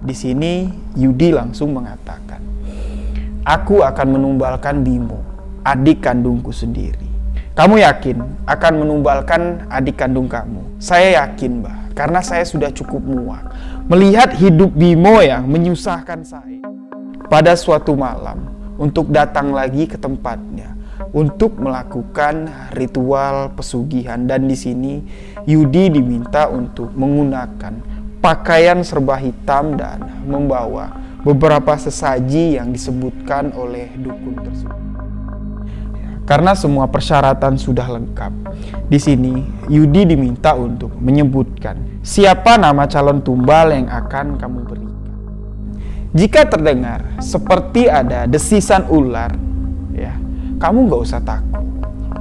Di sini Yudi langsung mengatakan, "Aku akan menumbalkan Bimo, adik kandungku sendiri." "Kamu yakin akan menumbalkan adik kandung kamu?" "Saya yakin, Mbah, karena saya sudah cukup muak melihat hidup Bimo yang menyusahkan saya." Pada suatu malam, untuk datang lagi ke tempatnya untuk melakukan ritual pesugihan, dan di sini Yudi diminta untuk menggunakan pakaian serba hitam dan membawa beberapa sesaji yang disebutkan oleh dukun tersebut. Karena semua persyaratan sudah lengkap, di sini Yudi diminta untuk menyebutkan siapa nama calon tumbal yang akan kamu berikan. Jika terdengar seperti ada desisan ular, ya, kamu gak usah takut.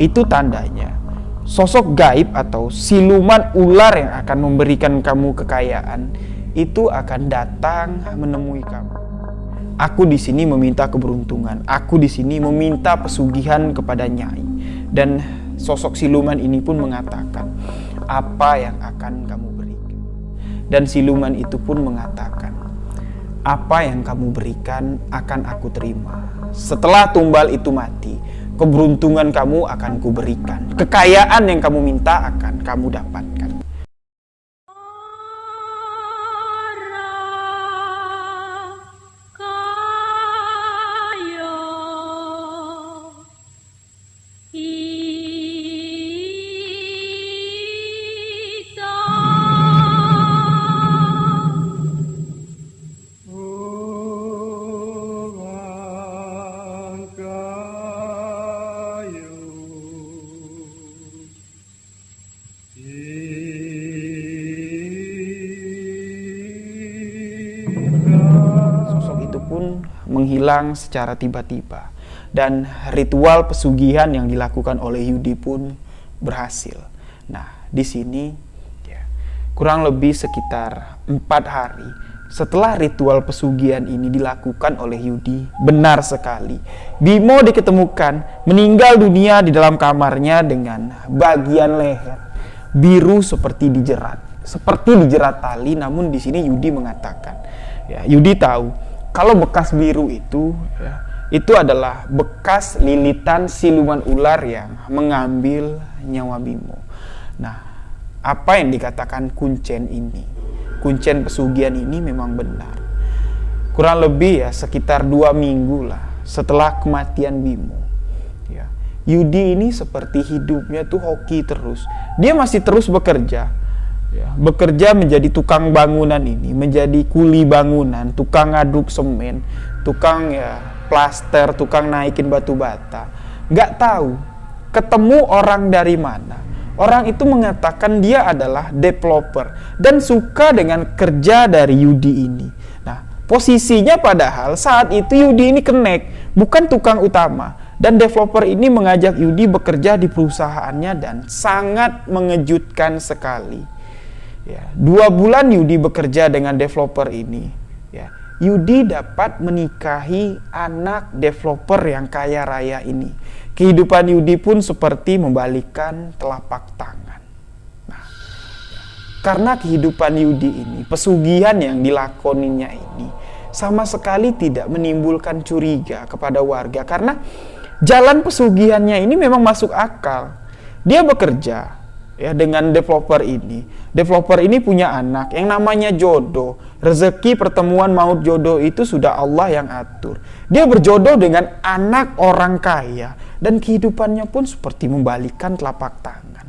Itu tandanya sosok gaib atau siluman ular yang akan memberikan kamu kekayaan itu akan datang menemui kamu. Aku di sini meminta keberuntungan. Aku di sini meminta pesugihan kepada Nyai. Dan sosok siluman ini pun mengatakan apa yang akan kamu berikan. Dan siluman itu pun mengatakan, apa yang kamu berikan akan aku terima. Setelah tumbal itu mati, keberuntungan kamu akan kuberikan. Kekayaan yang kamu minta akan kamu dapatkan. Pun menghilang secara tiba-tiba, dan ritual pesugihan yang dilakukan oleh Yudi pun berhasil. Nah, di sini ya, kurang lebih sekitar 4 hari setelah ritual pesugihan ini dilakukan oleh Yudi, benar sekali Bimo diketemukan meninggal dunia di dalam kamarnya dengan bagian leher biru seperti dijerat tali. Namun di sini Yudi mengatakan, ya, Yudi tahu kalau bekas biru itu, ya, itu adalah bekas lilitan siluman ular yang mengambil nyawa Bimo. Nah, apa yang dikatakan kuncen ini, kuncen pesugihan ini memang benar. Kurang lebih ya sekitar 2 minggu lah setelah kematian Bimo, ya, Yudi ini seperti hidupnya tuh hoki terus. Dia masih terus bekerja. Ya, bekerja menjadi tukang bangunan ini, menjadi kuli bangunan, tukang ngaduk semen, tukang ya plaster, tukang naikin batu bata. Gak tahu ketemu orang dari mana. Orang itu mengatakan dia adalah developer dan suka dengan kerja dari Yudi ini. Nah, posisinya padahal saat itu Yudi ini kenek, bukan tukang utama. Dan developer ini mengajak Yudi bekerja di perusahaannya dan sangat mengejutkan sekali. Ya, 2 bulan Yudi bekerja dengan developer ini, ya, Yudi dapat menikahi anak developer yang kaya raya ini. Kehidupan Yudi pun seperti membalikkan telapak tangan. Nah, karena kehidupan Yudi ini, pesugihan yang dilakoninya ini sama sekali tidak menimbulkan curiga kepada warga, karena jalan pesugihannya ini memang masuk akal. Dia bekerja ya dengan developer ini. Developer ini punya anak yang namanya jodoh. Rezeki pertemuan maut jodoh itu sudah Allah yang atur. Dia berjodoh dengan anak orang kaya dan kehidupannya pun seperti membalikkan telapak tangan.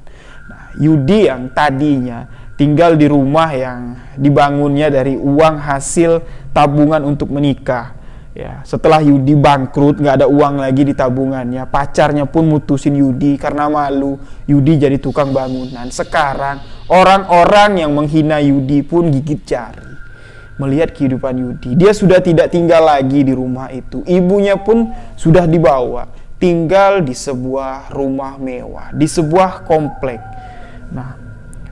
Nah, Yudi yang tadinya tinggal di rumah yang dibangunnya dari uang hasil tabungan untuk menikah, ya, setelah Yudi bangkrut, nggak ada uang lagi di tabungannya, pacarnya pun mutusin Yudi karena malu. Yudi jadi tukang bangunan. Sekarang orang-orang yang menghina Yudi pun gigit jari melihat kehidupan Yudi. Dia sudah tidak tinggal lagi di rumah itu. Ibunya pun sudah dibawa tinggal di sebuah rumah mewah, di sebuah komplek. Nah,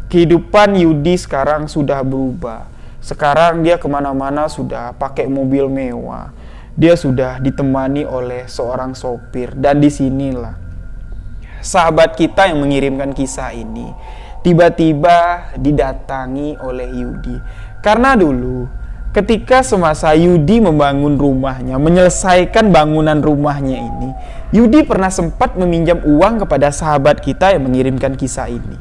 kehidupan Yudi sekarang sudah berubah. Sekarang dia kemana-mana sudah pakai mobil mewah. Dia sudah ditemani oleh seorang sopir. Dan disinilah sahabat kita yang mengirimkan kisah ini tiba-tiba didatangi oleh Yudi. Karena dulu ketika semasa Yudi membangun rumahnya, menyelesaikan bangunan rumahnya ini, Yudi pernah sempat meminjam uang kepada sahabat kita yang mengirimkan kisah ini.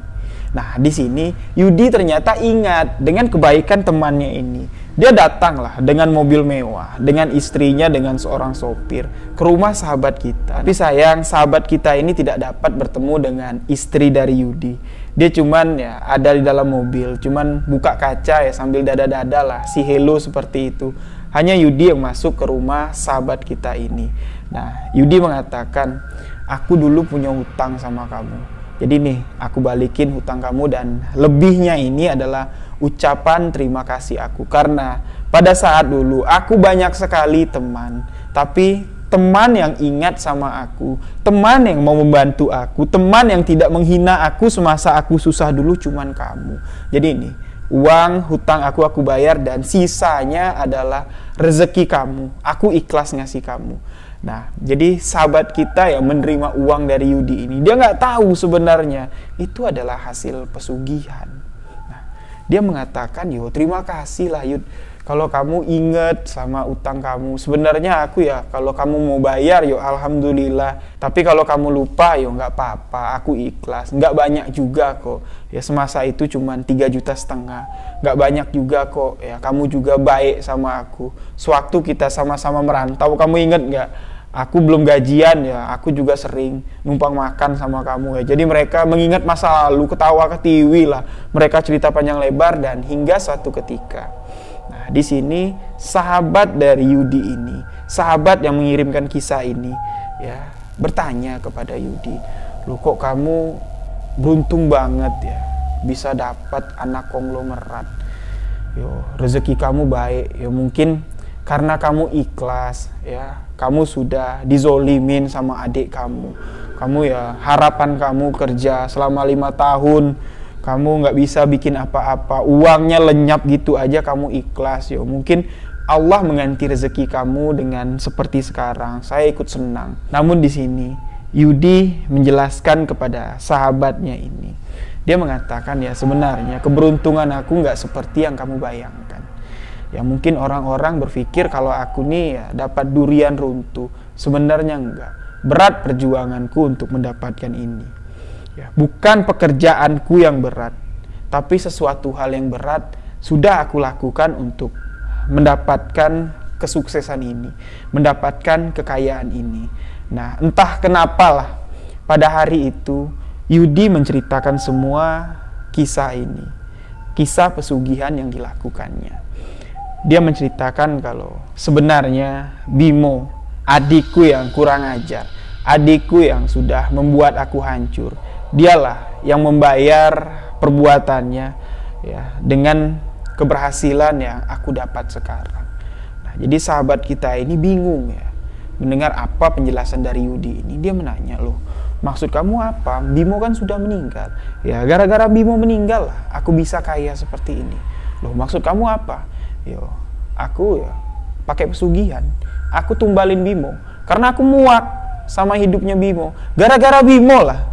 Nah, di sini Yudi ternyata ingat dengan kebaikan temannya ini. Dia datanglah dengan mobil mewah, dengan istrinya, dengan seorang sopir ke rumah sahabat kita. Tapi sayang, sahabat kita ini tidak dapat bertemu dengan istri dari Yudi. Dia cuman ya ada di dalam mobil, cuman buka kaca ya sambil dada-dada lah, si hello seperti itu. Hanya Yudi yang masuk ke rumah sahabat kita ini. Nah, Yudi mengatakan, aku dulu punya hutang sama kamu. Jadi nih, aku balikin hutang kamu, dan lebihnya ini adalah ucapan terima kasih aku. Karena pada saat dulu aku banyak sekali teman, tapi teman yang ingat sama aku, teman yang mau membantu aku, teman yang tidak menghina aku semasa aku susah dulu cuman kamu. Jadi ini, uang hutang aku bayar, dan sisanya adalah rezeki kamu. Aku ikhlas ngasih kamu. Nah, jadi sahabat kita yang menerima uang dari Yudi ini, dia nggak tahu sebenarnya itu adalah hasil pesugihan. Nah, dia mengatakan, yo terima kasih lah Yud, kalau kamu inget sama utang kamu. Sebenarnya aku ya, kalau kamu mau bayar yo alhamdulillah, tapi kalau kamu lupa yo nggak apa-apa, aku ikhlas. Nggak banyak juga kok, ya semasa itu cuman 3,5 juta, nggak banyak juga kok. Ya kamu juga baik sama aku. Sewaktu kita sama-sama merantau, kamu inget nggak? Aku belum gajian ya, aku juga sering numpang makan sama kamu ya. Jadi mereka mengingat masa lalu, ketawa ketiwi lah. Mereka cerita panjang lebar, dan hingga suatu ketika, nah di sini sahabat dari Yudi ini, sahabat yang mengirimkan kisah ini ya, bertanya kepada Yudi, "Loh kok kamu beruntung banget ya bisa dapat anak konglomerat? Yo, rezeki kamu baik. Ya mungkin karena kamu ikhlas ya, kamu sudah dizolimin sama adik kamu. Kamu ya, harapan kamu kerja selama 5 tahun, kamu nggak bisa bikin apa-apa, uangnya lenyap gitu aja, kamu ikhlas. Yo, mungkin Allah mengganti rezeki kamu dengan seperti sekarang. Saya ikut senang." Namun di sini Yudi menjelaskan kepada sahabatnya ini. Dia mengatakan, ya sebenarnya keberuntungan aku nggak seperti yang kamu bayangkan. Ya mungkin orang-orang berpikir kalau aku nih ya dapat durian runtuh. Sebenarnya enggak. Berat perjuanganku untuk mendapatkan ini. Ya, bukan pekerjaanku yang berat, tapi sesuatu hal yang berat sudah aku lakukan untuk mendapatkan kesuksesan ini, mendapatkan kekayaan ini. Nah, entah kenapalah pada hari itu Yudi menceritakan semua kisah ini, kisah pesugihan yang dilakukannya. Dia menceritakan kalau sebenarnya Bimo, adikku yang kurang ajar, adikku yang sudah membuat aku hancur, dialah yang membayar perbuatannya ya dengan keberhasilan yang aku dapat sekarang. Nah, jadi sahabat kita ini bingung ya mendengar apa penjelasan dari Yudi ini. Dia menanya, "Loh, maksud kamu apa? Bimo kan sudah meninggal." "Ya, gara-gara Bimo meninggal lah aku bisa kaya seperti ini." "Loh, maksud kamu apa?" "Yo, aku ya pakai pesugihan. Aku tumbalin Bimo karena aku muak sama hidupnya Bimo. Gara-gara Bimo lah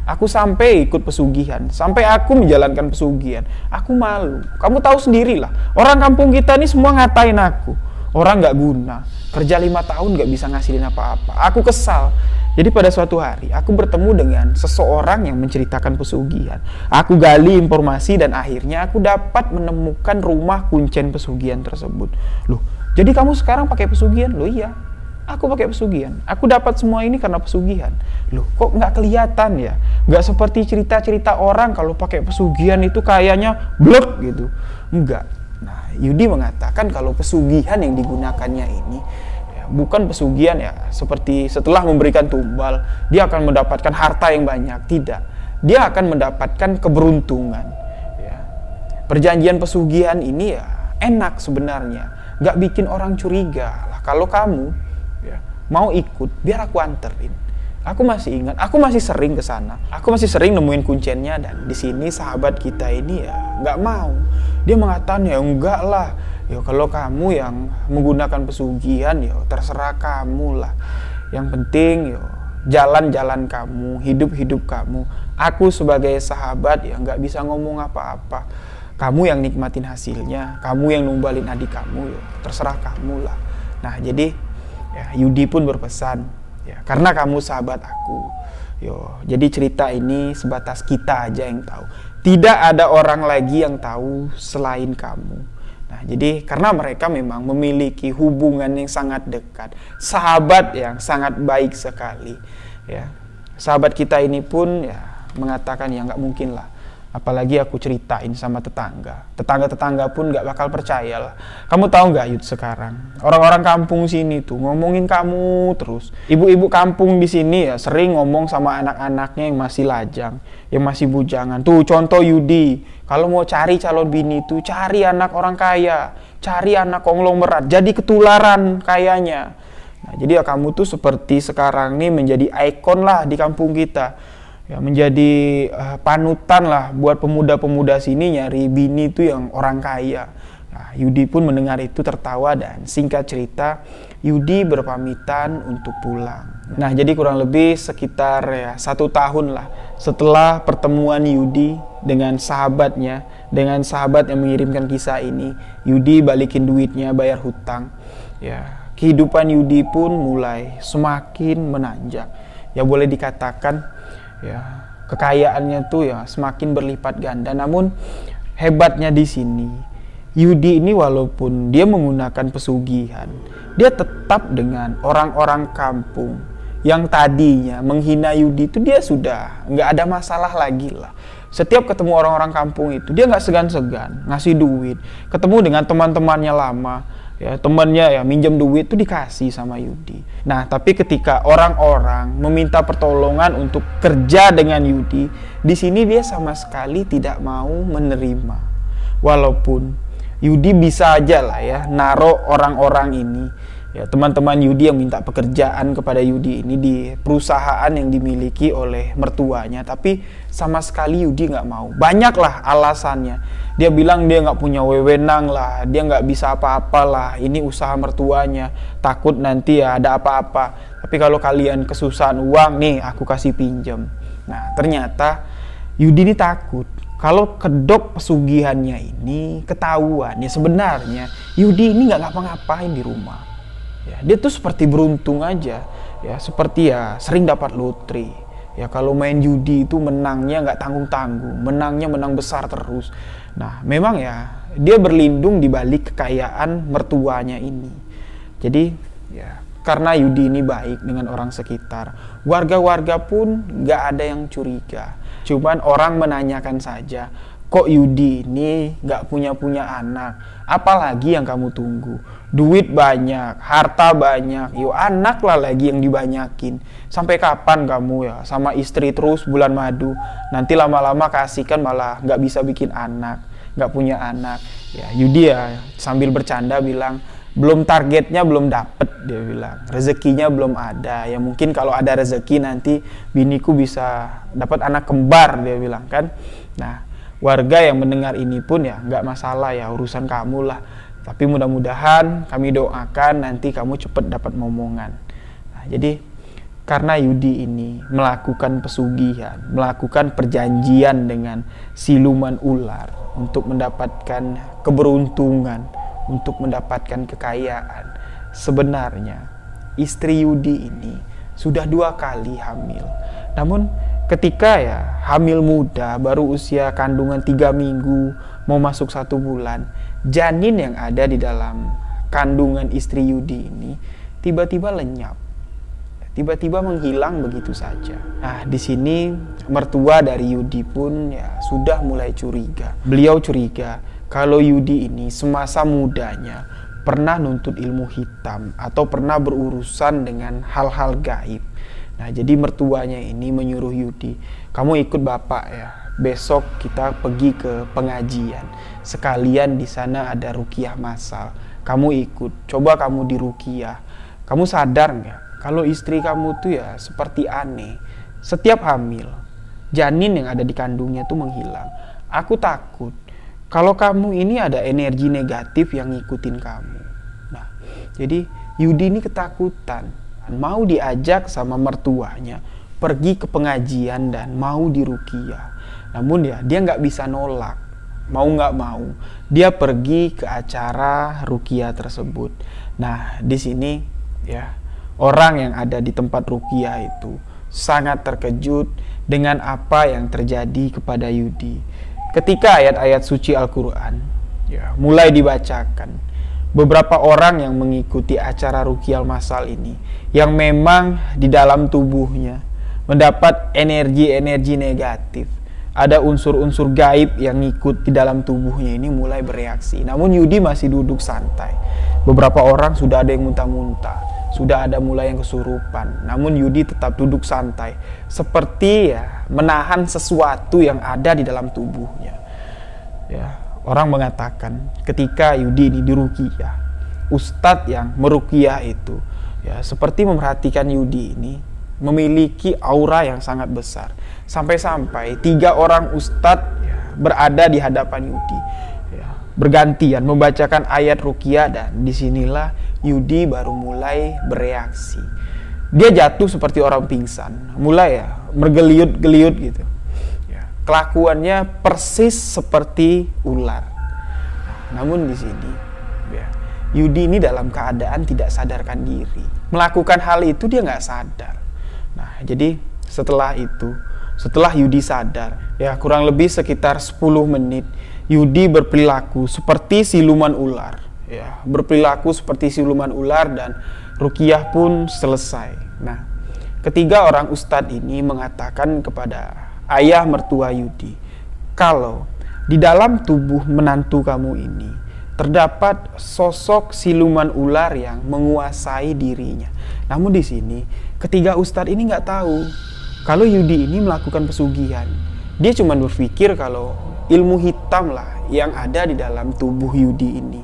aku sampai ikut pesugihan, sampai aku menjalankan pesugihan. Aku malu. Kamu tahu sendirilah, orang kampung kita ini semua ngatain aku, orang nggak guna, kerja 5 tahun nggak bisa ngasilin apa-apa. Aku kesal." Jadi pada suatu hari aku bertemu dengan seseorang yang menceritakan pesugihan. Aku gali informasi, dan akhirnya aku dapat menemukan rumah kuncen pesugihan tersebut. "Loh, jadi kamu sekarang pakai pesugihan?" "Loh iya, aku pakai pesugihan. Aku dapat semua ini karena pesugihan." "Loh, kok nggak kelihatan ya? Nggak seperti cerita-cerita orang kalau pakai pesugihan itu kayaknya blek gitu." Enggak. Nah, Yudi mengatakan kalau pesugihan yang digunakannya ini bukan pesugihan ya seperti setelah memberikan tumbal dia akan mendapatkan harta yang banyak. Tidak, dia akan mendapatkan keberuntungan ya. Perjanjian pesugihan ini ya enak sebenarnya, nggak bikin orang curiga lah. Kalau kamu ya mau ikut, biar aku anterin. Aku masih ingat, aku masih sering ke sana, aku masih sering nemuin kuncennya. Dan di sini sahabat kita ini ya nggak mau. Dia mengatakan, "Ya enggak lah, ya kalau kamu yang menggunakan pesugihan ya terserah kamu lah. Yang penting ya jalan-jalan kamu, hidup-hidup kamu. Aku sebagai sahabat ya nggak bisa ngomong apa-apa. kamu yang nikmatin hasilnya, kamu yang numbalin adik kamu, ya terserah kamu lah. Nah jadi ya, Yudi pun berpesan, ya karena kamu sahabat aku, jadi cerita ini sebatas kita aja yang tahu, tidak ada orang lagi yang tahu selain kamu. Nah, jadi karena mereka memang memiliki hubungan yang sangat dekat, sahabat yang sangat baik sekali, ya. Sahabat kita ini pun ya mengatakan ya nggak mungkin lah, apalagi aku ceritain sama tetangga pun nggak bakal percaya lah. Kamu tahu nggak Yud, sekarang orang-orang kampung sini tuh ngomongin kamu terus. Ibu-ibu kampung di sini ya sering ngomong sama anak-anaknya yang masih lajang, yang masih bujangan. Tuh contoh Yudi, kalau mau cari calon bini tuh cari anak orang kaya, cari anak konglomerat, jadi ketularan kayanya. Nah, jadi ya kamu tuh seperti sekarang nih menjadi ikon lah di kampung kita. Ya, menjadi panutan lah buat pemuda-pemuda sini nyari bini itu yang orang kaya. Nah, Yudi pun mendengar itu tertawa dan singkat cerita Yudi berpamitan untuk pulang. Nah jadi kurang lebih sekitar ya 1 tahun lah setelah pertemuan Yudi dengan sahabatnya, dengan sahabat yang mengirimkan kisah ini, Yudi balikin duitnya, bayar hutang. Ya, kehidupan Yudi pun mulai semakin menanjak. Ya boleh dikatakan ya kekayaannya tuh ya semakin berlipat ganda. Namun hebatnya di sini Yudi ini walaupun dia menggunakan pesugihan, dia tetap dengan orang-orang kampung yang tadinya menghina Yudi itu dia sudah nggak ada masalah lagi lah. Setiap ketemu orang-orang kampung itu dia nggak segan-segan ngasih duit. Ketemu dengan teman-temannya lama, ya temannya ya minjem duit itu dikasih sama Yudi. Nah tapi ketika orang-orang meminta pertolongan untuk kerja dengan Yudi, di sini dia sama sekali tidak mau menerima. Walaupun Yudi bisa aja lah ya naruh orang-orang ini, ya teman-teman Yudi yang minta pekerjaan kepada Yudi ini di perusahaan yang dimiliki oleh mertuanya, tapi sama sekali Yudi nggak mau. Banyak lah alasannya. Dia bilang dia nggak punya wewenang lah, dia nggak bisa apa-apa lah, ini usaha mertuanya, takut nanti ya ada apa-apa. Tapi kalau kalian kesusahan uang nih aku kasih pinjam. Nah ternyata Yudi ini takut kalau kedok pesugihannya ini ketahuan, ya sebenarnya Yudi ini nggak ngapa-ngapain di rumah. Ya, dia tuh seperti beruntung aja, ya seperti ya sering dapat lotre. Ya kalau main judi itu menangnya nggak tanggung-tanggung, menangnya menang besar terus. Nah memang ya dia berlindung di balik kekayaan mertuanya ini. Jadi ya karena Yudi ini baik dengan orang sekitar, warga-warga pun nggak ada yang curiga. Cuman orang menanyakan saja, kok Yudi ini nggak punya anak? Apalagi yang kamu tunggu? Duit banyak, harta banyak, yuk anak lah lagi yang dibanyakin. Sampai kapan kamu ya sama istri terus bulan madu? Nanti lama-lama kasihkan malah nggak bisa bikin anak, nggak punya anak. Ya Yudi ya sambil bercanda bilang, belum targetnya belum dapet, dia bilang rezekinya belum ada, ya mungkin kalau ada rezeki nanti biniku bisa dapat anak kembar, dia bilang kan. Nah warga yang mendengar ini pun ya nggak masalah, ya urusan kamu lah, tapi mudah-mudahan kami doakan nanti kamu cepet dapat momongan. Nah, jadi karena Yudi ini melakukan pesugihan, melakukan perjanjian dengan siluman ular untuk mendapatkan keberuntungan, untuk mendapatkan kekayaan. Sebenarnya istri Yudi ini sudah 2 kali hamil. Namun ketika ya hamil muda, baru usia kandungan 3 minggu mau masuk 1 bulan, janin yang ada di dalam kandungan istri Yudi ini tiba-tiba lenyap, tiba-tiba menghilang begitu saja. Nah di sini mertua dari Yudi pun ya sudah mulai curiga. Beliau curiga kalau Yudi ini semasa mudanya pernah nuntut ilmu hitam atau pernah berurusan dengan hal-hal gaib. Nah jadi mertuanya ini menyuruh Yudi, kamu ikut bapak ya, besok kita pergi ke pengajian, sekalian di sana ada ruqyah massal, kamu ikut, coba kamu di ruqyah. Kamu sadar nggak kalau istri kamu tuh ya seperti aneh, setiap hamil janin yang ada di kandungnya tuh menghilang. Aku takut kalau kamu ini ada energi negatif yang ngikutin kamu. Nah, jadi Yudi ini ketakutan, mau diajak sama mertuanya pergi ke pengajian dan mau diruqyah. Namun ya dia nggak bisa nolak. mau nggak mau dia pergi ke acara ruqyah tersebut. Nah, di sini ya, orang yang ada di tempat ruqyah itu sangat terkejut dengan apa yang terjadi kepada Yudi. Ketika ayat-ayat suci Al-Quran ya mulai dibacakan, beberapa orang yang mengikuti acara ruqyah masal ini yang memang di dalam tubuhnya mendapat energi-energi negatif, ada unsur-unsur gaib yang ngikut di dalam tubuhnya ini mulai bereaksi. Namun Yudi masih duduk santai. Beberapa orang sudah ada yang muntah-muntah, sudah ada mulai yang kesurupan. Namun Yudi tetap duduk santai, seperti ya menahan sesuatu yang ada di dalam tubuhnya. Ya, orang mengatakan ketika Yudi ini diruqyah, ustadz yang meruqyah itu ya seperti memerhatikan Yudi ini memiliki aura yang sangat besar. Sampai-sampai 3 orang ustadz ya, berada di hadapan Yudi ya, bergantian membacakan ayat ruqyah, dan disinilah Yudi baru mulai bereaksi. Dia jatuh seperti orang pingsan, mulai ya bergeliut-geliut gitu ya, kelakuannya persis seperti ular. Namun di sini ya, Yudi ini dalam keadaan tidak sadarkan diri. Melakukan hal itu dia nggak sadar. Nah, jadi setelah Yudi sadar, ya kurang lebih sekitar 10 menit, Yudi berperilaku seperti siluman ular. Ya, berperilaku seperti siluman ular, dan ruqyah pun selesai. Nah, ketiga orang ustadz ini mengatakan kepada ayah mertua Yudi, kalau di dalam tubuh menantu kamu ini terdapat sosok siluman ular yang menguasai dirinya. Namun di sini ketiga ustadz ini nggak tahu kalau Yudi ini melakukan pesugihan. Dia cuma berpikir kalau ilmu hitam lah yang ada di dalam tubuh Yudi ini.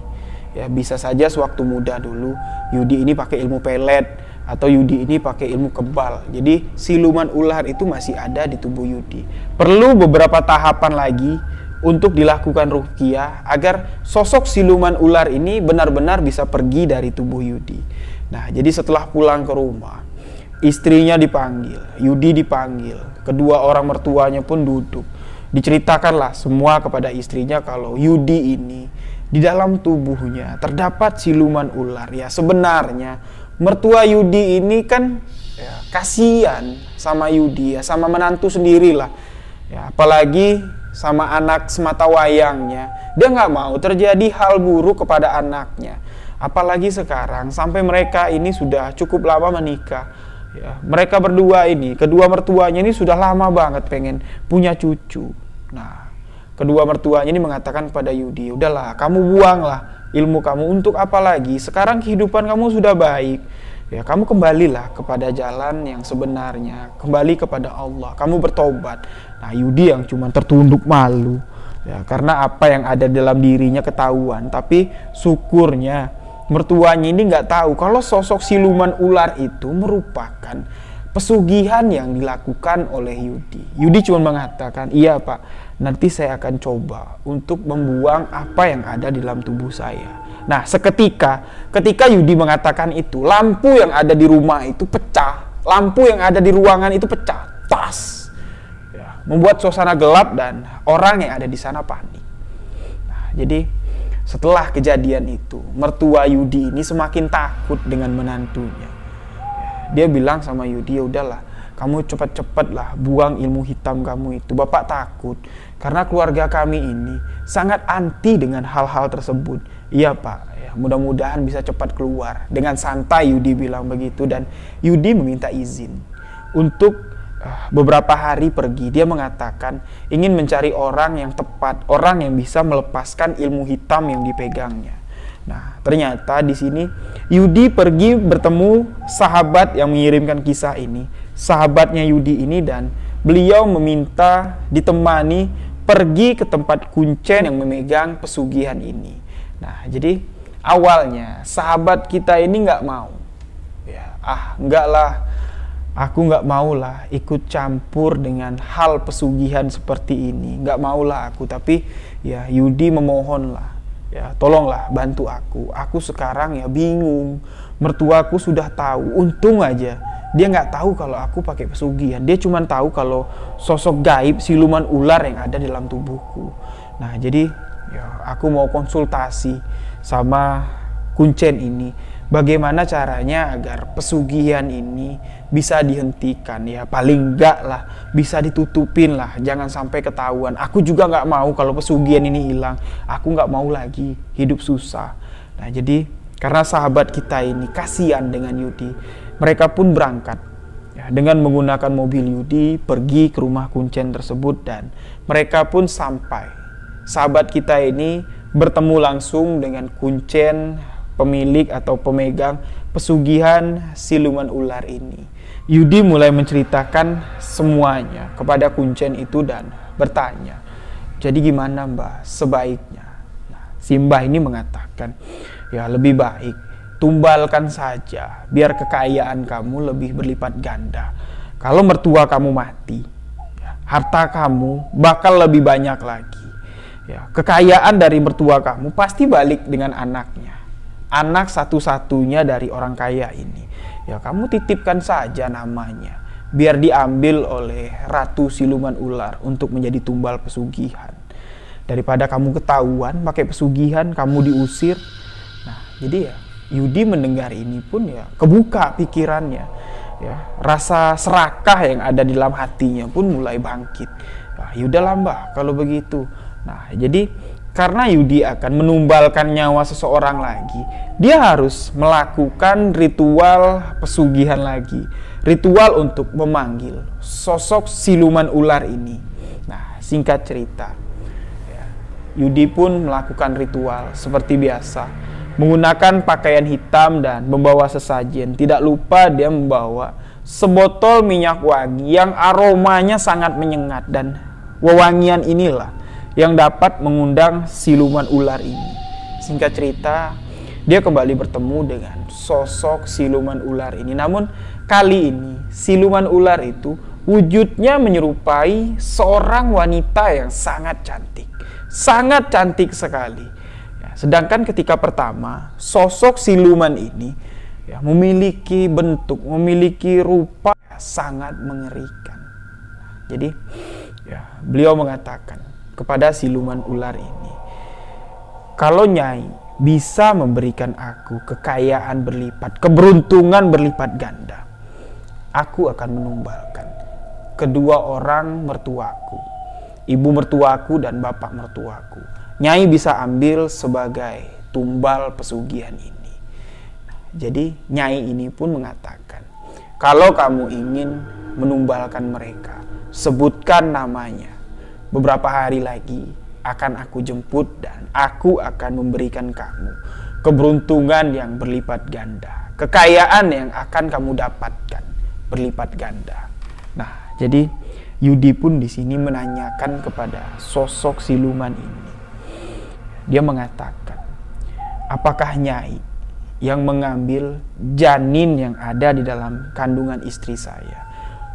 Ya, bisa saja sewaktu muda dulu Yudi ini pakai ilmu pelet, atau Yudi ini pakai ilmu kebal. Jadi siluman ular itu masih ada di tubuh Yudi. Perlu beberapa tahapan lagi untuk dilakukan ruqyah agar sosok siluman ular ini benar-benar bisa pergi dari tubuh Yudi. Nah, jadi setelah pulang ke rumah, istrinya dipanggil, Yudi dipanggil, kedua orang mertuanya pun duduk. Diceritakanlah semua kepada istrinya kalau Yudi ini di dalam tubuhnya terdapat siluman ular. Ya, sebenarnya mertua Yudi ini kan ya, kasihan sama Yudi ya, sama menantu sendirilah. Ya, apalagi sama anak semata wayangnya. Dia nggak mau terjadi hal buruk kepada anaknya. Apalagi sekarang sampai mereka ini sudah cukup lama menikah. Ya, mereka berdua ini, kedua mertuanya ini sudah lama banget pengen punya cucu. Nah, kedua mertuanya ini mengatakan kepada Yudi, udahlah kamu buanglah ilmu kamu, untuk apa lagi? Sekarang kehidupan kamu sudah baik. Ya, kamu kembalilah kepada jalan yang sebenarnya, kembali kepada Allah, kamu bertobat. Nah, Yudi yang cuma tertunduk malu ya, karena apa yang ada dalam dirinya ketahuan. Tapi syukurnya mertuanya ini nggak tahu kalau sosok siluman ular itu merupakan pesugihan yang dilakukan oleh Yudi. Yudi cuma mengatakan, iya pak, nanti saya akan coba untuk membuang apa yang ada di dalam tubuh saya. Nah, ketika Yudi mengatakan itu, lampu yang ada di rumah itu pecah, lampu yang ada di ruangan itu pecah, tas, ya, membuat suasana gelap dan orang yang ada di sana panik. Nah, jadi setelah kejadian itu, mertua Yudi ini semakin takut dengan menantunya. Ya, dia bilang sama Yudi, ya udahlah, kamu cepat-cepatlah buang ilmu hitam kamu itu. Bapak takut karena keluarga kami ini sangat anti dengan hal-hal tersebut. Iya pak, ya, mudah-mudahan bisa cepat keluar. Dengan santai Yudi bilang begitu, dan Yudi meminta izin untuk beberapa hari pergi. Dia mengatakan ingin mencari orang yang tepat, orang yang bisa melepaskan ilmu hitam yang dipegangnya. Nah, ternyata di sini Yudi pergi bertemu sahabat yang mengirimkan kisah ini, sahabatnya Yudi ini, dan beliau meminta ditemani pergi ke tempat kuncen yang memegang pesugihan ini. Nah, jadi awalnya sahabat kita ini nggak mau. Ya, enggak lah, aku nggak mau lah ikut campur dengan hal pesugihan seperti ini. Nggak mau lah aku. Tapi ya Yudi memohon lah, ya tolonglah bantu aku. Aku sekarang ya bingung. Mertuaku sudah tahu. Untung aja dia nggak tahu kalau aku pakai pesugihan. Dia cuma tahu kalau sosok gaib siluman ular yang ada di dalam tubuhku. Nah, jadi ya, aku mau konsultasi sama kuncen ini. Bagaimana caranya agar pesugihan ini bisa dihentikan, ya paling enggak lah bisa ditutupin lah, jangan sampai ketahuan. Aku juga nggak mau kalau pesugihan ini hilang, aku nggak mau lagi hidup susah. Nah, jadi karena sahabat kita ini kasihan dengan Yudi, mereka pun berangkat ya, dengan menggunakan mobil Yudi pergi ke rumah kuncen tersebut, dan mereka pun sampai. Sahabat kita ini bertemu langsung dengan kuncen, pemilik atau pemegang pesugihan siluman ular ini. Yudi mulai menceritakan semuanya kepada kuncen itu dan bertanya, jadi gimana Mbah sebaiknya? Nah, si Mbah ini mengatakan, ya lebih baik tumbalkan saja biar kekayaan kamu lebih berlipat ganda. Kalau mertua kamu mati, ya, harta kamu bakal lebih banyak lagi. Ya, kekayaan dari mertua kamu pasti balik dengan anaknya. Anak satu-satunya dari orang kaya ini. Ya, kamu titipkan saja namanya, biar diambil oleh Ratu Siluman Ular untuk menjadi tumbal pesugihan. Daripada kamu ketahuan pakai pesugihan, kamu diusir. Nah, jadi ya Yudi mendengar ini pun ya kebuka pikirannya. Ya, rasa serakah yang ada di dalam hatinya pun mulai bangkit. Nah, yaudahlah Mbah kalau begitu. Nah, jadi karena Yudi akan menumbalkan nyawa seseorang lagi, dia harus melakukan ritual pesugihan lagi. Ritual untuk memanggil sosok siluman ular ini. Nah, singkat cerita, ya, Yudi pun melakukan ritual seperti biasa, menggunakan pakaian hitam dan membawa sesajen. Tidak lupa dia membawa sebotol minyak wangi yang aromanya sangat menyengat, dan wewangian inilah yang dapat mengundang siluman ular ini. Singkat cerita, dia kembali bertemu dengan sosok siluman ular ini. Namun kali ini siluman ular itu wujudnya menyerupai seorang wanita yang sangat cantik sekali. Ya, sedangkan ketika pertama sosok siluman ini ya, memiliki bentuk, memiliki rupa sangat mengerikan. Jadi ya, beliau mengatakan kepada siluman ular ini, kalau Nyai bisa memberikan aku kekayaan berlipat, keberuntungan berlipat ganda, aku akan menumbalkan kedua orang mertuaku, ibu mertuaku dan bapak mertuaku. Nyai bisa ambil sebagai tumbal pesugihan ini. Jadi Nyai ini pun mengatakan, kalau kamu ingin menumbalkan mereka, sebutkan namanya. Beberapa hari lagi akan aku jemput dan aku akan memberikan kamu keberuntungan yang berlipat ganda, kekayaan yang akan kamu dapatkan berlipat ganda. Nah, jadi Yudi pun di sini menanyakan kepada sosok siluman ini. Dia mengatakan, apakah Nyai yang mengambil janin yang ada di dalam kandungan istri saya?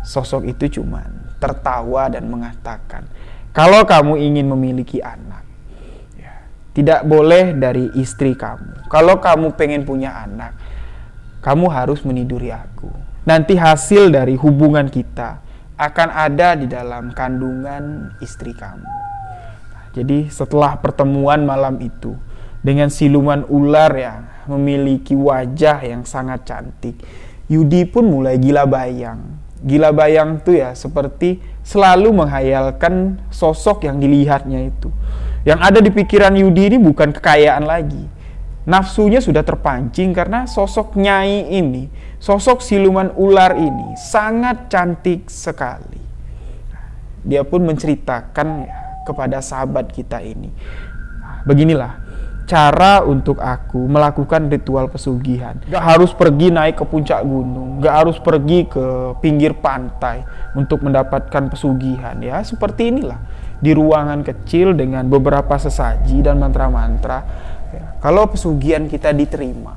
Sosok itu cuma tertawa dan mengatakan, kalau kamu ingin memiliki anak, ya, tidak boleh dari istri kamu. Kalau kamu pengen punya anak, kamu harus meniduri aku. Nanti hasil dari hubungan kita akan ada di dalam kandungan istri kamu. Nah, jadi setelah pertemuan malam itu dengan siluman ular yang memiliki wajah yang sangat cantik, Yudi pun mulai gila bayang. Gila bayang tuh ya seperti selalu menghayalkan sosok yang dilihatnya itu. Yang ada di pikiran Yudi ini bukan kekayaan lagi. Nafsunya sudah terpancing karena sosok Nyai ini, sosok siluman ular ini sangat cantik sekali. Dia pun menceritakan ya, kepada sahabat kita ini. Beginilah cara untuk aku melakukan ritual pesugihan. Gak harus pergi naik ke puncak gunung, gak harus pergi ke pinggir pantai untuk mendapatkan pesugihan. Ya seperti inilah, di ruangan kecil dengan beberapa sesaji dan mantra-mantra. Ya, kalau pesugihan kita diterima,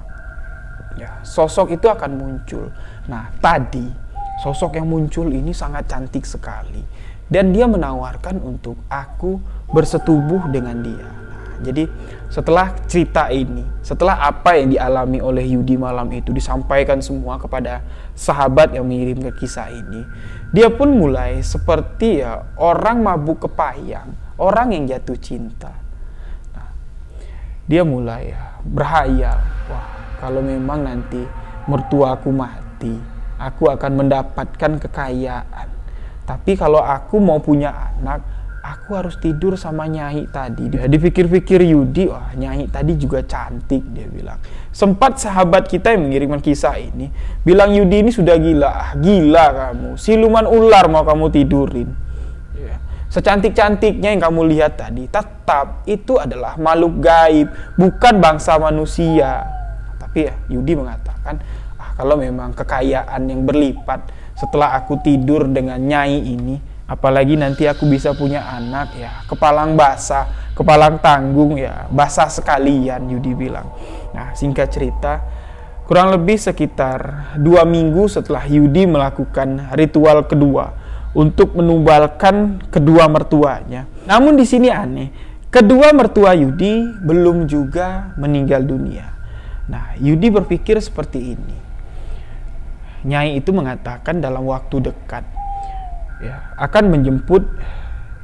ya sosok itu akan muncul. Nah tadi sosok yang muncul ini sangat cantik sekali, dan dia menawarkan untuk aku bersetubuh dengan dia. jadi setelah cerita ini, setelah apa yang dialami oleh Yudi malam itu disampaikan semua kepada sahabat yang mengirimkan kisah ini, dia pun mulai seperti ya orang mabuk kepayang, orang yang jatuh cinta. Nah, dia mulai berhayal, wah kalau memang nanti mertuaku mati, aku akan mendapatkan kekayaan. Tapi kalau aku mau punya anak, aku harus tidur sama Nyai tadi. Dia dipikir-pikir Yudi, wah Nyai tadi juga cantik, dia bilang. Sempat sahabat kita yang mengirimkan kisah ini bilang Yudi ini sudah gila. Gila kamu, siluman ular mau kamu tidurin. Secantik-cantiknya yang kamu lihat tadi, tetap itu adalah makhluk gaib, bukan bangsa manusia. Tapi ya Yudi mengatakan, kalau memang kekayaan yang berlipat setelah aku tidur dengan Nyai ini, apalagi nanti aku bisa punya anak, ya kepalang basah, kepalang tanggung, ya basah sekalian, Yudi bilang. Nah, singkat cerita, kurang lebih sekitar 2 minggu setelah Yudi melakukan ritual kedua untuk menumbalkan kedua mertuanya. Namun di sini aneh, kedua mertua Yudi belum juga meninggal dunia. Nah, Yudi berpikir seperti ini. Nyai itu mengatakan dalam waktu dekat ya, akan menjemput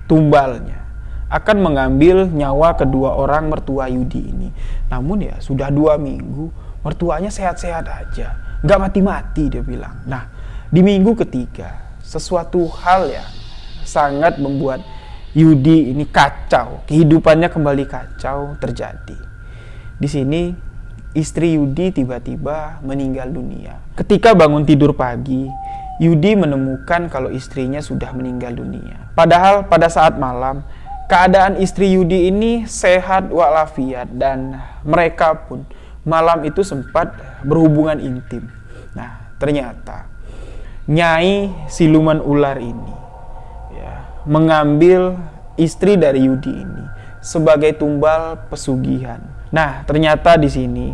tumbalnya, akan mengambil nyawa kedua orang mertua Yudi ini. Namun ya sudah 2 minggu, mertuanya sehat-sehat aja, nggak mati-mati, dia bilang. Nah, di minggu ketiga, sesuatu hal ya sangat membuat Yudi ini kacau, kehidupannya kembali kacau terjadi. Di sini istri Yudi tiba-tiba meninggal dunia. Ketika bangun tidur pagi, Yudi menemukan kalau istrinya sudah meninggal dunia. Padahal pada saat malam, keadaan istri Yudi ini sehat walafiat dan mereka pun malam itu sempat berhubungan intim. Nah, ternyata Nyai siluman ular ini ya, mengambil istri dari Yudi ini sebagai tumbal pesugihan. Nah, ternyata di sini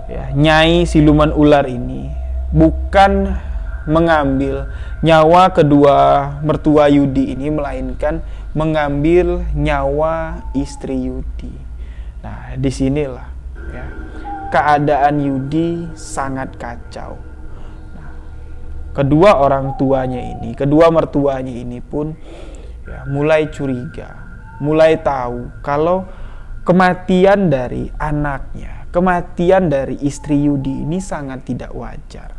ya, Nyai siluman ular ini bukan mengambil nyawa kedua mertua Yudi ini, melainkan mengambil nyawa istri Yudi. Nah, disinilah ya, keadaan Yudi sangat kacau. Nah, kedua orang tuanya ini, kedua mertuanya ini pun ya, mulai curiga, mulai tahu kalau kematian dari anaknya, kematian dari istri Yudi ini sangat tidak wajar.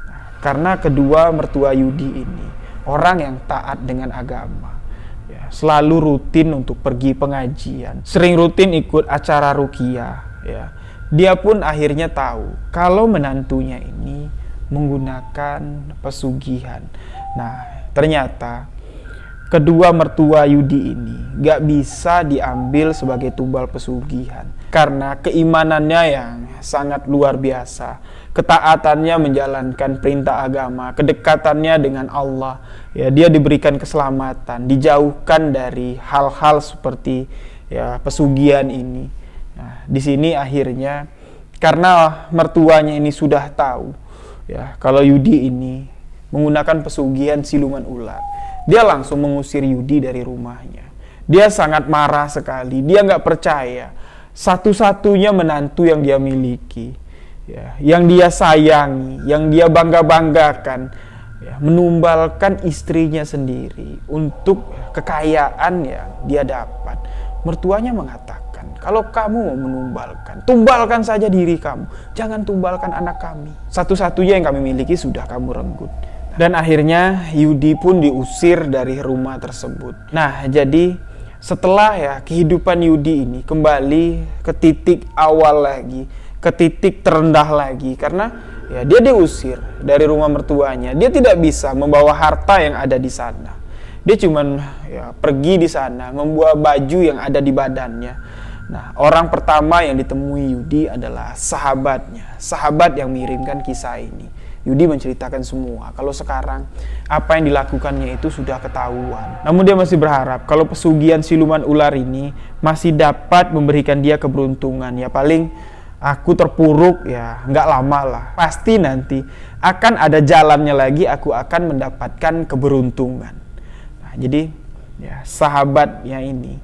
Nah, karena kedua mertua Yudi ini orang yang taat dengan agama, ya, selalu rutin untuk pergi pengajian, sering rutin ikut acara ruqyah. Ya, dia pun akhirnya tahu kalau menantunya ini menggunakan pesugihan. Nah, ternyata kedua mertua Yudi ini gak bisa diambil sebagai tumbal pesugihan karena keimanannya yang sangat luar biasa, ketaatannya menjalankan perintah agama, kedekatannya dengan Allah. Ya, dia diberikan keselamatan, dijauhkan dari hal-hal seperti ya pesugihan ini. Nah, di sini akhirnya karena mertuanya ini sudah tahu ya kalau Yudi ini menggunakan pesugihan siluman ular, dia langsung mengusir Yudi dari rumahnya. Dia sangat marah sekali. Dia nggak percaya satu-satunya menantu yang dia miliki, ya, yang dia sayangi, yang dia bangga-banggakan, ya, menumbalkan istrinya sendiri untuk kekayaan yang dia dapat. Mertuanya mengatakan, kalau kamu mau menumbalkan, tumbalkan saja diri kamu, jangan tumbalkan anak kami. Satu-satunya yang kami miliki sudah kamu renggut. Dan akhirnya Yudi pun diusir dari rumah tersebut. Nah, jadi setelah ya kehidupan Yudi ini kembali ke titik awal lagi, ke titik terendah lagi, karena ya dia diusir dari rumah mertuanya. Dia tidak bisa membawa harta yang ada di sana. Dia cuman ya pergi di sana membawa baju yang ada di badannya. Nah, orang pertama yang ditemui Yudi adalah sahabatnya, sahabat yang mengirimkan kisah ini. Yudi menceritakan semua kalau sekarang apa yang dilakukannya itu sudah ketahuan. Namun dia masih berharap kalau pesugihan siluman ular ini masih dapat memberikan dia keberuntungan. Ya paling aku terpuruk ya nggak lama lah. Pasti nanti akan ada jalannya lagi, aku akan mendapatkan keberuntungan. Nah, jadi ya sahabatnya ini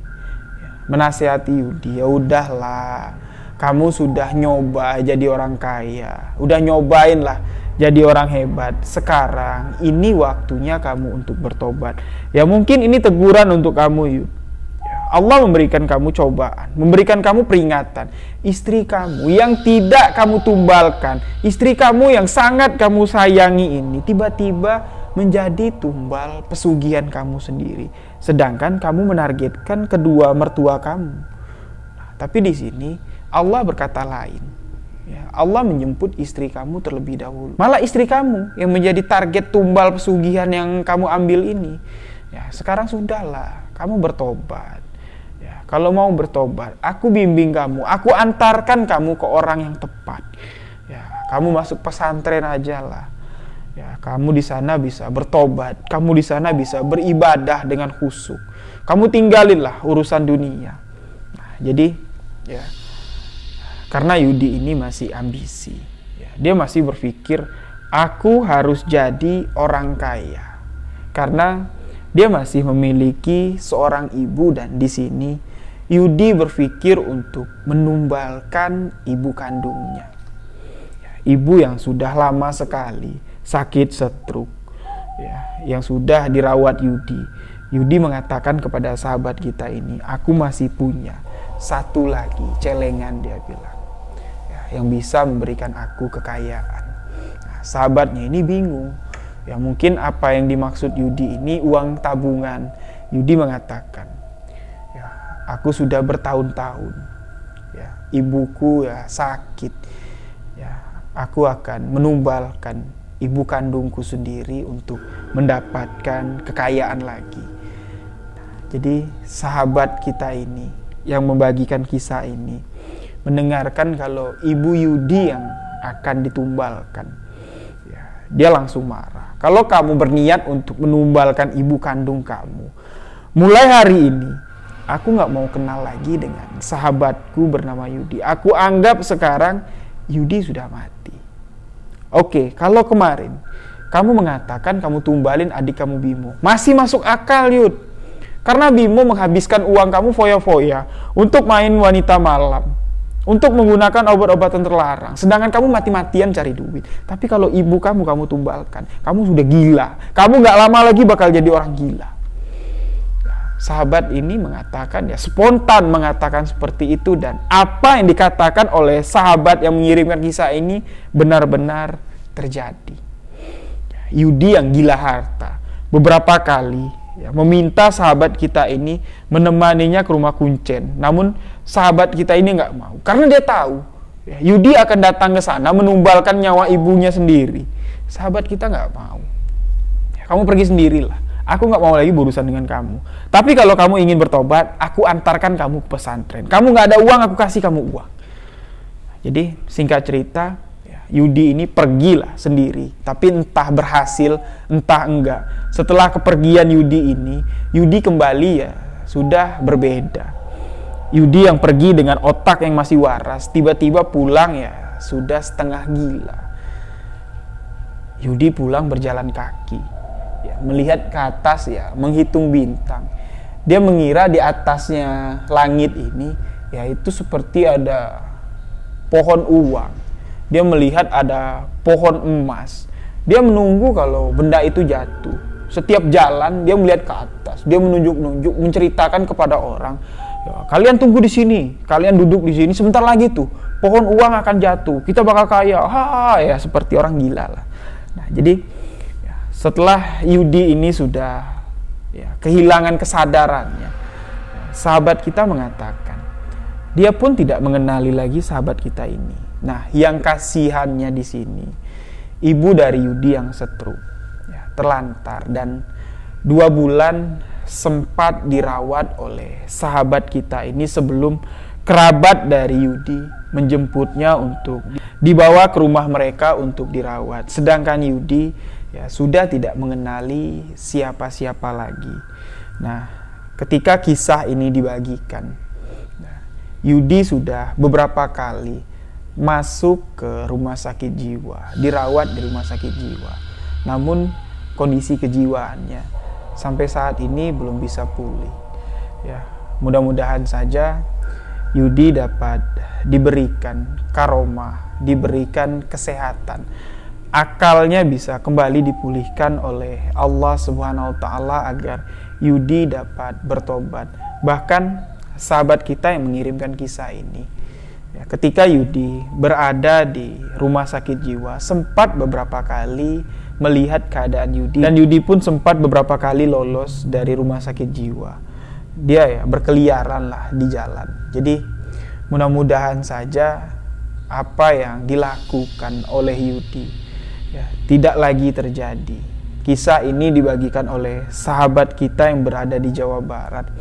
ya, menasehati Yudi, ya udahlah, kamu sudah nyoba jadi orang kaya, udah nyobain lah jadi orang hebat. Sekarang ini waktunya kamu untuk bertobat. Ya mungkin ini teguran untuk kamu, Yud. Allah memberikan kamu cobaan, memberikan kamu peringatan. Istri kamu yang tidak kamu tumbalkan, istri kamu yang sangat kamu sayangi ini tiba-tiba menjadi tumbal pesugihan kamu sendiri. Sedangkan kamu menargetkan kedua mertua kamu. Nah, tapi di sini Allah berkata lain. Ya, Allah menjemput istri kamu terlebih dahulu. Malah istri kamu yang menjadi target tumbal pesugihan yang kamu ambil ini. Ya, sekarang sudahlah, kamu bertobat. Kalau mau bertobat, aku bimbing kamu, aku antarkan kamu ke orang yang tepat. Ya, kamu masuk pesantren aja lah. Ya, kamu di sana bisa bertobat, kamu di sana bisa beribadah dengan khusyuk. Kamu tinggalinlah urusan dunia. Nah, jadi, ya, karena Yudi ini masih ambisi, ya, dia masih berpikir aku harus jadi orang kaya, karena dia masih memiliki seorang ibu dan di sini Yudi berpikir untuk menumbalkan ibu kandungnya. Ibu yang sudah lama sekali sakit stroke, ya, yang sudah dirawat Yudi. Yudi mengatakan kepada sahabat kita ini, aku masih punya satu lagi celengan, dia bilang, ya, yang bisa memberikan aku kekayaan. Nah, sahabatnya ini bingung. Ya mungkin apa yang dimaksud Yudi ini uang tabungan. Yudi mengatakan, aku sudah bertahun-tahun, ya, ibuku ya sakit, ya, aku akan menumbalkan ibu kandungku sendiri untuk mendapatkan kekayaan lagi. Jadi sahabat kita ini yang membagikan kisah ini mendengarkan kalau ibu Yudi yang akan ditumbalkan, ya, dia langsung marah. Kalau kamu berniat untuk menumbalkan ibu kandung kamu, mulai hari ini aku gak mau kenal lagi dengan sahabatku bernama Yudi. Aku anggap sekarang Yudi sudah mati. Oke, kalau kemarin kamu mengatakan kamu tumbalin adik kamu Bimo, masih masuk akal, Yud. Karena Bimo menghabiskan uang kamu foya-foya untuk main wanita malam, untuk menggunakan obat-obatan terlarang. Sedangkan kamu mati-matian cari duit. Tapi kalau ibu kamu tumbalkan, kamu sudah gila. Kamu gak lama lagi bakal jadi orang gila. Sahabat ini mengatakan, ya spontan mengatakan seperti itu, dan apa yang dikatakan oleh sahabat yang mengirimkan kisah ini benar-benar terjadi. Yudi yang gila harta beberapa kali, ya, meminta sahabat kita ini menemaninya ke rumah kuncen. Namun sahabat kita ini nggak mau karena dia tahu, ya, Yudi akan datang ke sana menumbalkan nyawa ibunya sendiri. Sahabat kita nggak mau. Ya, kamu pergi sendirilah. Aku gak mau lagi berurusan dengan kamu. Tapi kalau kamu ingin bertobat, aku antarkan kamu ke pesantren. Kamu gak ada uang, aku kasih kamu uang. Jadi singkat cerita, ya, Yudi ini pergilah sendiri. Tapi entah berhasil, entah enggak. Setelah kepergian Yudi ini, Yudi kembali ya sudah berbeda. Yudi yang pergi dengan otak yang masih waras, tiba-tiba pulang ya sudah setengah gila. Yudi pulang berjalan kaki. Ya, melihat ke atas, ya, menghitung bintang. Dia mengira di atasnya langit ini, ya, itu seperti ada pohon uang. Dia melihat ada pohon emas. Dia menunggu kalau benda itu jatuh. Setiap jalan dia melihat ke atas. Dia menunjuk-nunjuk, menceritakan kepada orang, ya, kalian tunggu di sini, kalian duduk di sini. Sebentar lagi tuh pohon uang akan jatuh. Kita bakal kaya. Ya, seperti orang gila lah. Nah, jadi setelah Yudi ini sudah, ya, kehilangan kesadarannya, sahabat kita mengatakan dia pun tidak mengenali lagi sahabat kita ini. Nah, yang kasihannya di sini ibu dari Yudi yang stroke, ya, terlantar, dan 2 bulan sempat dirawat oleh sahabat kita ini sebelum kerabat dari Yudi menjemputnya untuk dibawa ke rumah mereka untuk dirawat. Sedangkan Yudi, ya, sudah tidak mengenali siapa-siapa lagi. Nah, ketika kisah ini dibagikan, Yudi sudah beberapa kali masuk ke rumah sakit jiwa, dirawat di rumah sakit jiwa. Namun kondisi kejiwaannya sampai saat ini belum bisa pulih. Ya, mudah-mudahan saja Yudi dapat diberikan karomah, diberikan kesehatan, akalnya bisa kembali dipulihkan oleh Allah Subhanahu wa Ta'ala agar Yudi dapat bertobat. Bahkan sahabat kita yang mengirimkan kisah ini, ya, ketika Yudi berada di rumah sakit jiwa, sempat beberapa kali melihat keadaan Yudi, dan Yudi pun sempat beberapa kali lolos dari rumah sakit jiwa. Dia ya berkeliaran lah di jalan. Jadi mudah-mudahan saja apa yang dilakukan oleh Yudi ya, tidak lagi terjadi. Kisah ini dibagikan oleh sahabat kita yang berada di Jawa Barat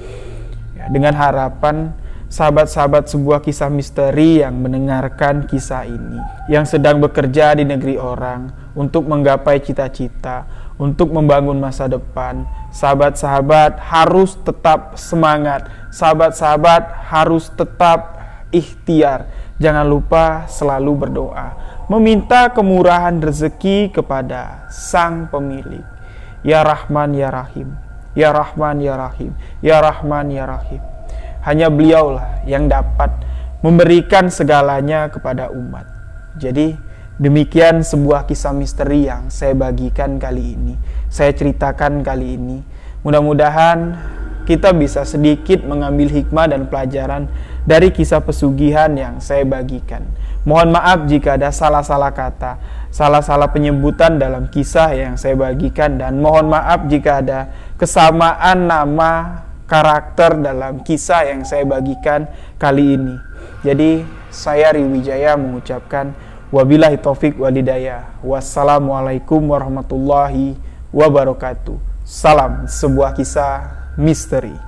ya, dengan harapan sahabat-sahabat sebuah kisah misteri yang mendengarkan kisah ini, yang sedang bekerja di negeri orang untuk menggapai cita-cita, untuk membangun masa depan, sahabat-sahabat harus tetap semangat, sahabat-sahabat harus tetap ikhtiar. Jangan lupa selalu berdoa, meminta kemurahan rezeki kepada Sang Pemilik. Ya Rahman ya Rahim, Ya Rahman ya Rahim, Ya Rahman ya Rahim. Hanya Beliaulah yang dapat memberikan segalanya kepada umat. Jadi demikian sebuah kisah misteri yang saya bagikan kali ini, saya ceritakan kali ini. Mudah-mudahan kita bisa sedikit mengambil hikmah dan pelajaran dari kisah pesugihan yang saya bagikan. Mohon maaf jika ada salah-salah kata, salah-salah penyebutan dalam kisah yang saya bagikan, dan mohon maaf jika ada kesamaan nama karakter dalam kisah yang saya bagikan kali ini. Jadi saya Riwijaya mengucapkan wabillahi taufik walhidayah. Wassalamualaikum warahmatullahi wabarakatuh. Salam sebuah kisah misteri.